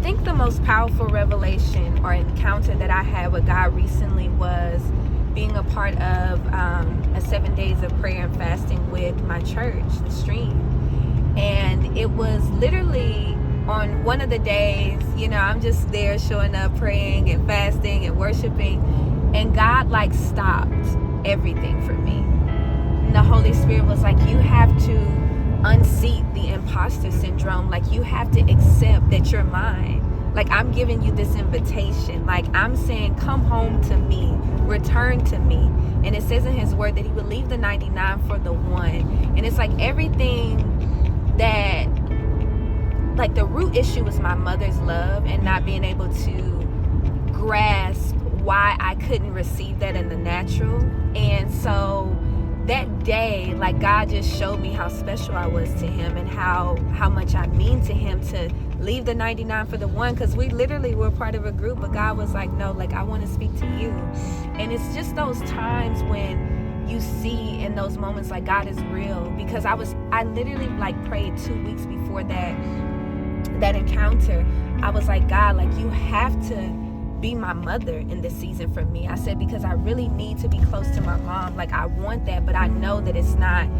think the most powerful revelation or encounter that I had with God recently was being a part of a 7 days of prayer and fasting with my church, the Stream. And it was literally on one of the days, I'm just there showing up, praying and fasting and worshiping, and God stopped everything for me. And the Holy Spirit was like, you have to unseat the imposter syndrome. You have to accept that you're mine. I'm giving you this invitation. I'm saying, come home to me, return to me. And it says in his word that he would leave the 99 for the one. And it's everything that, the root issue was my mother's love and not being able to grasp why I couldn't receive that in the natural. And so that day, God just showed me how special I was to him and how much I mean to him to leave the 99 for the one, because we literally were part of a group, but God was like, no, I want to speak to you. And it's just those times when you see in those moments God is real, because I literally prayed 2 weeks before that encounter. I was like, God, you have to be my mother in this season for me. I said, because I really need to be close to my mom. I want that, but I know that it's not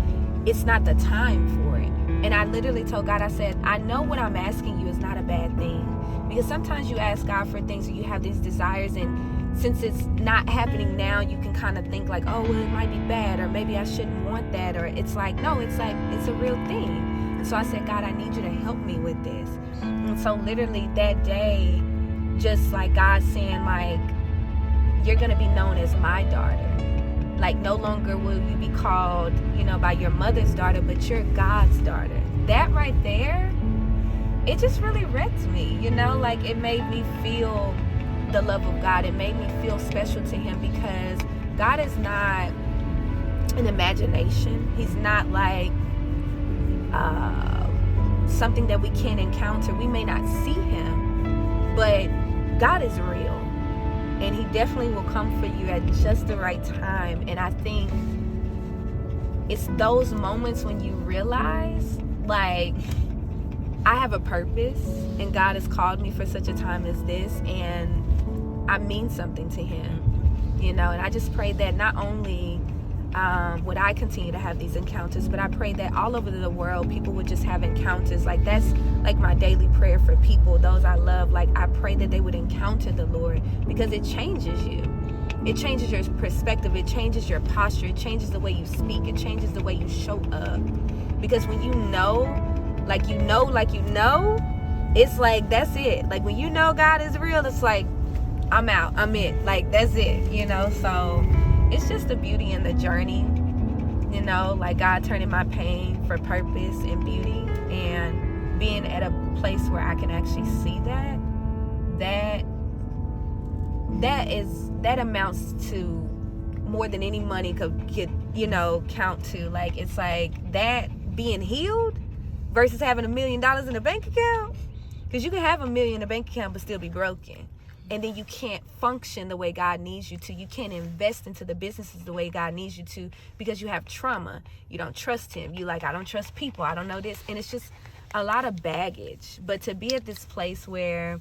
the time for it. And I literally told God, I said, I know what I'm asking you is not a bad thing, because sometimes you ask God for things and you have these desires, and since it's not happening now, you can kind of think oh, well, it might be bad, or maybe I shouldn't want that, or it's no, it's a real thing. And so I said, God, I need you to help me with this. And so literally that day, just God saying you're gonna be known as my daughter. No longer will you be called by your mother's daughter, but you're God's daughter. That right there, it just really wrecked me. It made me feel the love of God. It made me feel special to him, because God is not an imagination. He's not something that we can't encounter. We may not see him, but God is real, and he definitely will come for you at just the right time. And I think it's those moments when you realize I have a purpose, and God has called me for such a time as this, and I mean something to him, and I just pray that not only would I continue to have these encounters, but I pray that all over the world people would just have encounters. That's my daily prayer for people, those I love. I pray that they would encounter the Lord, because it changes you. It changes your perspective. It changes your posture. It changes the way you speak. It changes the way you show up. Because when you know, it's that's it. When you know God is real, it's I'm out. I'm it. That's it, So it's just the beauty in the journey, God turning my pain for purpose and beauty, and being at a place where I can actually see that amounts to more than any money could count to. It's that being healed versus having $1 million in a bank account, because you can have $1 million in a bank account but still be broken. And then you can't function the way God needs you to. You can't invest into the businesses the way God needs you to, because you have trauma. You don't trust him. You I don't trust people. I don't know this. And it's just a lot of baggage. But to be at this place where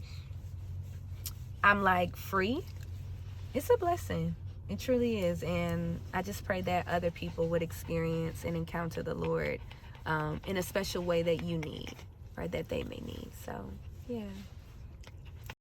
I'm free, it's a blessing. It truly is. And I just pray that other people would experience and encounter the Lord in a special way that you need, or that they may need. So, yeah.